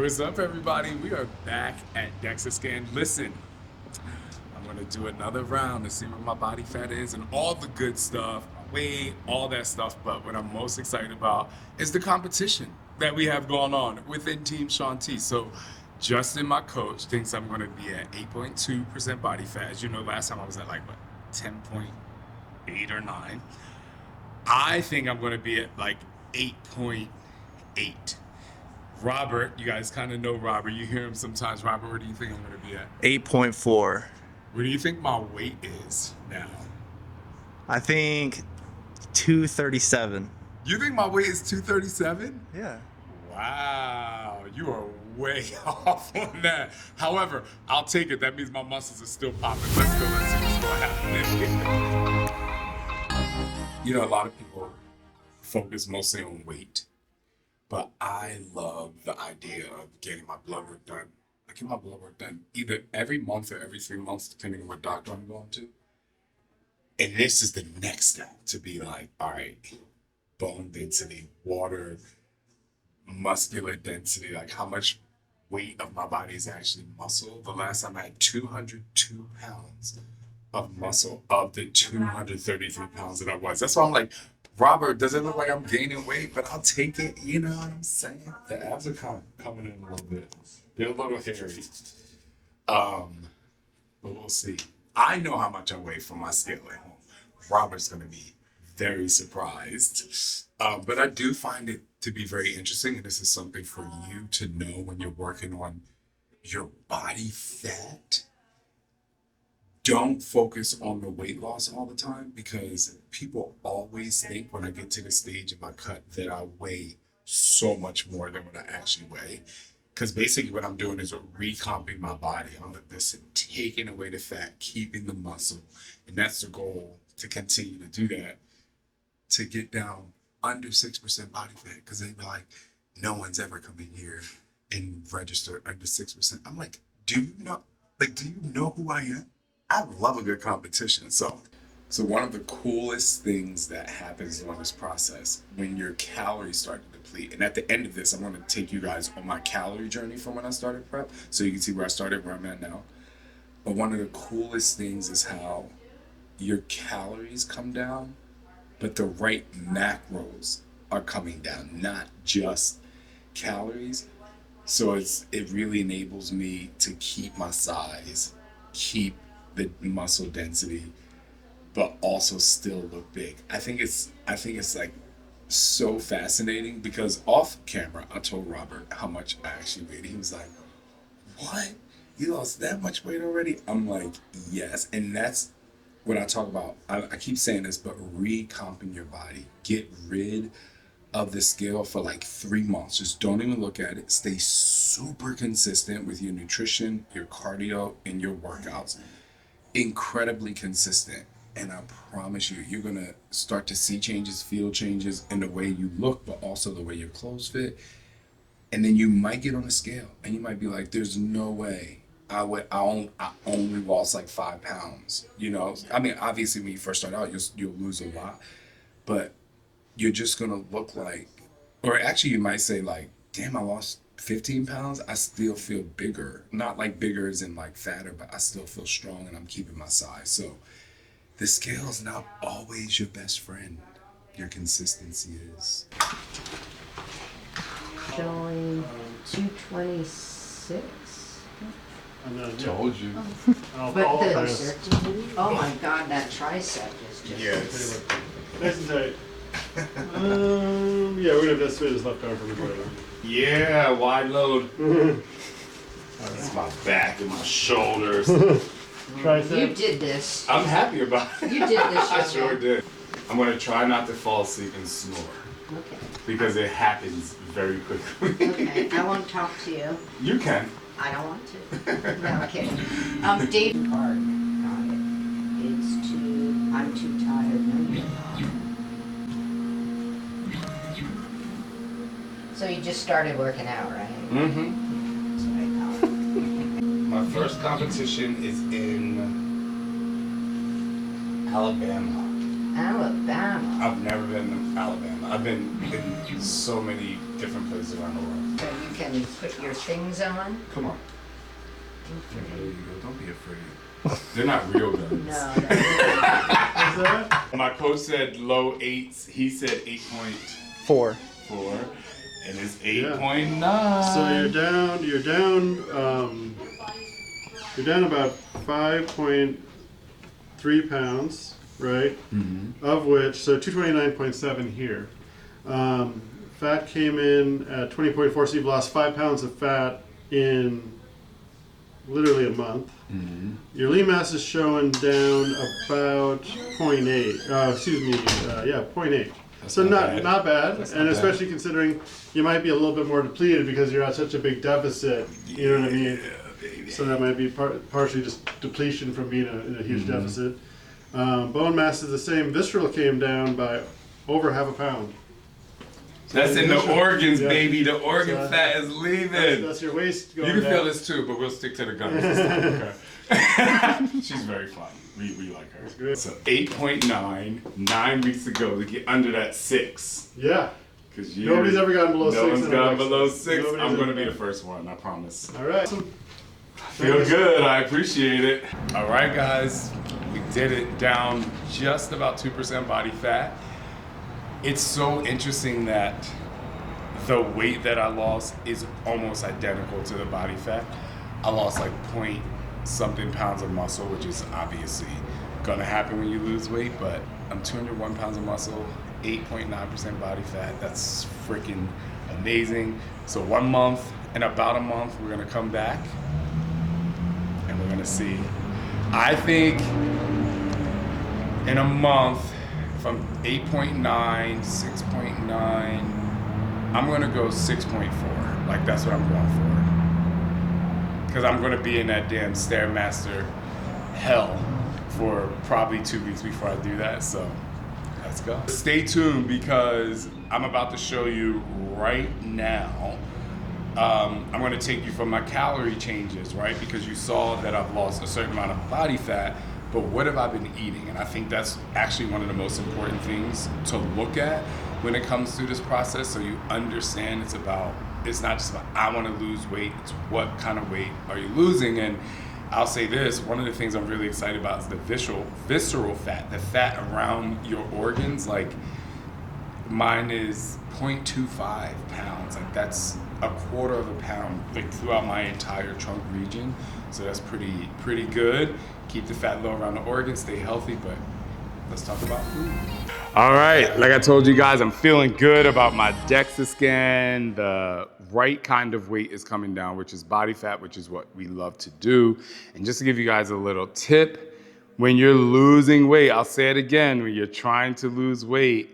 What's up, everybody? We are back at DEXA Scan. Listen, I'm gonna do another round to see what my body fat is and all the good stuff, weight, all that stuff. But what I'm most excited about is the competition that we have going on within Team Shaun T. So Justin, my coach, thinks I'm gonna be at 8.2% body fat. As you know, last time I was at like, what, 10.8 or 9. I think I'm gonna be at like 8.8. Robert, you guys kind of know Robert. You hear him sometimes. Robert, where do you think I'm going to be at? 8.4. Where do you think my weight is now? I think 237. You think my weight is 237? Yeah. Wow, you are way off on that. However, I'll take it. That means my muscles are still popping. Let's go. Let's see what's going to happen. You know, a lot of people focus mostly on weight. But I love the idea of getting my blood work done. I get my blood work done either every month or every 3 months, depending on what doctor I'm going to. And this is the next step to be like, all right, bone density, water, muscular density, like how much weight of my body is actually muscle. The last time I had 202 pounds of muscle of the 233 pounds that I was. That's why I'm like, Robert, does it look like I'm gaining weight? But I'll take it, you know what I'm saying? The abs are coming in a little bit. They're a little hairy. But we'll see. I know how much I weigh from my scale at home. Robert's going to be very surprised. But I do find it to be very interesting, and this is something for you to know when you're working on your body fat. Don't focus on the weight loss all the time, because people always think when I get to the stage of my cut that I weigh so much more than what I actually weigh. Because basically what I'm doing is recomping my body. I'm like this, taking away the fat, keeping the muscle. And that's the goal, to continue to do that, to get down under 6% body fat. Because they be like, no one's ever come in here and registered under 6%. I'm like, do you know who I am? I love a good competition. So one of the coolest things that happens during this process, when your calories start to deplete, and at the end of this, I'm going to take you guys on my calorie journey from when I started prep, so you can see where I started, where I'm at now. But one of the coolest things is how your calories come down, but the right macros are coming down, not just calories. So it really enables me to keep my size, keep the muscle density, but also still look big. I think it's like so fascinating, because off camera I told Robert how much I actually weighed. He was like, what? You lost that much weight already? I'm like, yes. And that's what I talk about. I keep saying this, but recomping your body. Get rid of the scale for like 3 months. Just don't even look at it. Stay super consistent with your nutrition, your cardio, and your workouts. Incredibly consistent, and I promise you, you're gonna start to see changes, feel changes in the way you look, but also the way your clothes fit. And then you might get on a scale and you might be like, there's no way I only lost like 5 pounds. You know, I mean, obviously when you first start out, you'll lose a lot, but you're just gonna look like, or actually you might say like, damn, I lost 15 pounds, I still feel bigger. Not like bigger as in like fatter, but I still feel strong and I'm keeping my size. So the scale is not always your best friend. Your consistency is. Showing 226. I told you. But the, oh my God, that tricep is just. Yes. Nice and tight. Yeah, we're gonna have to split his left arm from the right arm. Yeah, wide load. That's my back and my shoulders. Tricep. You did this. I'm happy about it. You did this, I Shaun. sure did. I'm gonna try not to fall asleep and snore, Okay. because it happens very quickly. Okay. I won't talk to you. You can. I don't want to. No, okay. Dave hard. Got it. It's too. I'm too tired. No, you're not. So you just started working out, right? Mm-hmm. That's what I thought. My first competition is in Alabama. Alabama. I've never been to Alabama. I've been in so many different places around the world. So you can put your things on. Come on. There you go. Don't be afraid. They're not real guns. No, that's My coach said low 8s. He said 8.4, 4. and it's 8.9. So you're down about 5.3 pounds, right? Mm-hmm. Of which, so 229.7 here. Fat came in at 20.4, so you've lost 5 pounds of fat in literally a month. Mm-hmm. Your lean mass is showing down about 0.8. 0.8. So not bad, That's and not especially considering you might be a little bit more depleted because you're at such a big deficit. You know what I mean? Yeah, baby. So that might be partially just depletion from being in a huge deficit. Bone mass is the same. Visceral came down by over half a pound. That's in the organs, Yeah. baby. The organ So fat is leaving. That's your waist You going can down. feel this too, but we'll stick to the guns. Okay. She's very fun. We like her. great. So 8.9, 9 weeks ago to get under that 6. Yeah. Because Nobody's ever gotten below 6. No one's in gone a race. below 6. Nobody's I'm going to ever be the done. first one, I promise. All right. Feel good. I appreciate it. All right, guys. We did it, down just about 2% body fat. It's so interesting that the weight that I lost is almost identical to the body fat. I lost like point something pounds of muscle, which is obviously gonna happen when you lose weight, but I'm 201 pounds of muscle, 8.9% body fat. That's freaking amazing. So 1 month, in about a month, we're gonna come back and we're gonna see. I think in a month, from 8.9, 6.9, I'm gonna go 6.4. Like that's what I'm going for. Because I'm gonna be in that damn Stairmaster hell for probably 2 weeks before I do that. So let's go. Stay tuned because I'm about to show you right now. I'm gonna take you from my calorie changes, right? Because you saw that I've lost a certain amount of body fat, but what have I been eating? And I think that's actually one of the most important things to look at when it comes through this process, so you understand it's not just about I want to lose weight, it's what kind of weight are you losing. And I'll say this, one of the things I'm really excited about is the visceral fat, the fat around your organs. Like mine is 0.25 pounds, like that's a quarter of a pound, like throughout my entire trunk region. So that's pretty good. Keep the fat low around the organs, stay healthy, but let's talk about food. All right, like I told you guys, I'm feeling good about my DEXA scan. The right kind of weight is coming down, which is body fat, which is what we love to do. And just to give you guys a little tip, when you're losing weight, I'll say it again, when you're trying to lose weight,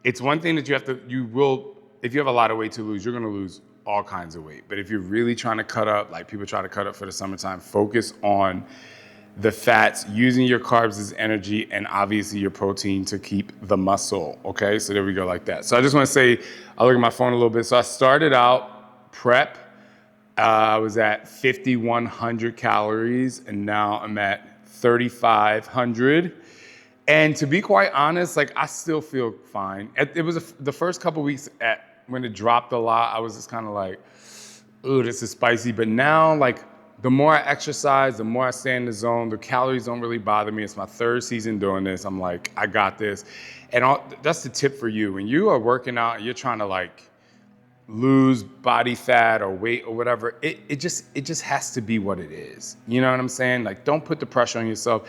it's one thing that if you have a lot of weight to lose, you're gonna lose all kinds of weight. But if you're really trying to cut up, like people try to cut up for the summertime, focus on the fats, using your carbs as energy, and obviously your protein to keep the muscle, okay? So there we go, like that. So I just wanna say, I look at my phone a little bit. So I started out prep, I was at 5,100 calories, and now I'm at 3,500. And to be quite honest, like I still feel fine. It was the first couple weeks when it dropped a lot, I was just kind of like, ooh, this is spicy. But now, like, the more I exercise, the more I stay in the zone, the calories don't really bother me. It's my 3rd season doing this. I'm like, I got this. And that's the tip for you. When you are working out and you're trying to like lose body fat or weight or whatever, it just has to be what it is. You know what I'm saying? Like, don't put the pressure on yourself.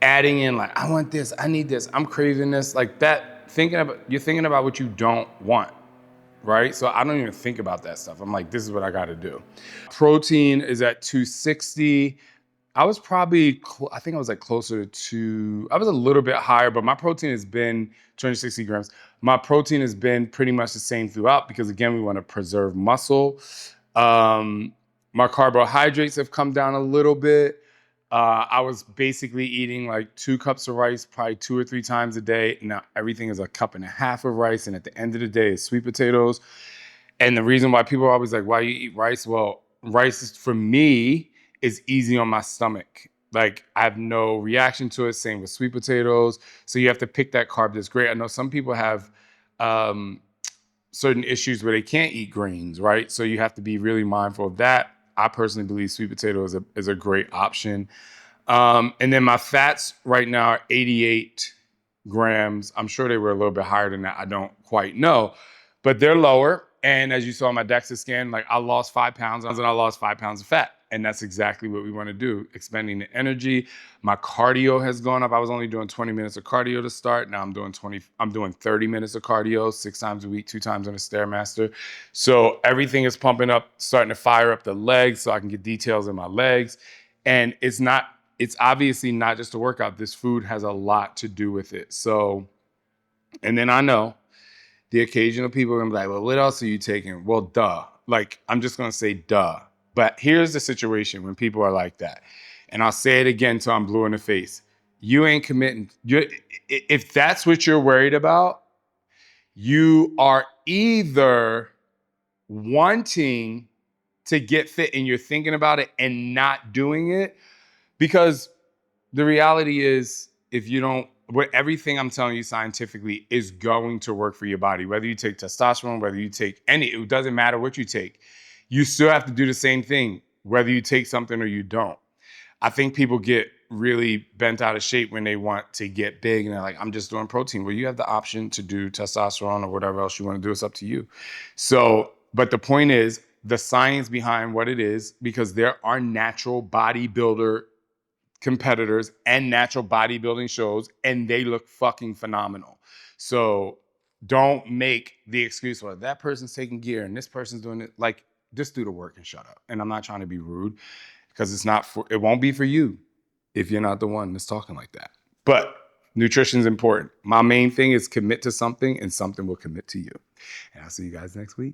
Adding in like, I want this, I need this, I'm craving this, like that, you're thinking about what you don't want. Right? So I don't even think about that stuff. I'm like, this is what I got to do. Protein is at 260. I was probably, I think I was like closer to, I was a little bit higher, but my protein has been 260 grams. My protein has been pretty much the same throughout because again, we want to preserve muscle. My carbohydrates have come down a little bit. I was basically eating like 2 cups of rice, probably 2 or 3 times a day. Now everything is a cup and a half of rice. And at the end of the day, it's sweet potatoes. And the reason why people are always like, why you eat rice? Well, rice for me is easy on my stomach. Like I have no reaction to it. Same with sweet potatoes. So you have to pick that carb that's great. I know some people have certain issues where they can't eat grains, right? So you have to be really mindful of that. I personally believe sweet potato is a great option. And then my fats right now are 88 grams. I'm sure they were a little bit higher than that. I don't quite know, but they're lower. And as you saw in my DEXA scan, like I lost 5 pounds and I lost 5 pounds of fat. And that's exactly what we want to do, expending the energy. My cardio has gone up. I was only doing 20 minutes of cardio to start. Now I'm doing 30 minutes of cardio 6 times a week, 2 times on a Stairmaster. So everything is pumping up, starting to fire up the legs so I can get details in my legs. And it's obviously not just a workout. This food has a lot to do with it. So, and then I know the occasional people are gonna be like, well, what else are you taking? Well, duh. Like, I'm just gonna say duh. But here's the situation when people are like that. And I'll say it again till I'm blue in the face. You ain't committing. If that's what you're worried about, you are either wanting to get fit and you're thinking about it and not doing it, because the reality is, if you don't, everything I'm telling you scientifically is going to work for your body. Whether you take testosterone, whether you take it doesn't matter what you take. You still have to do the same thing, whether you take something or you don't. I think people get really bent out of shape when they want to get big and they're like, I'm just doing protein. Well, you have the option to do testosterone or whatever else you want to do. It's up to you. So, but the point is the science behind what it is, because there are natural bodybuilder competitors and natural bodybuilding shows, and they look fucking phenomenal. So don't make the excuse, well, that person's taking gear and this person's doing it. Like, just do the work and shut up. And I'm not trying to be rude, because it won't be for you if you're not the one that's talking like that. But nutrition is important. My main thing is commit to something, and something will commit to you. And I'll see you guys next week.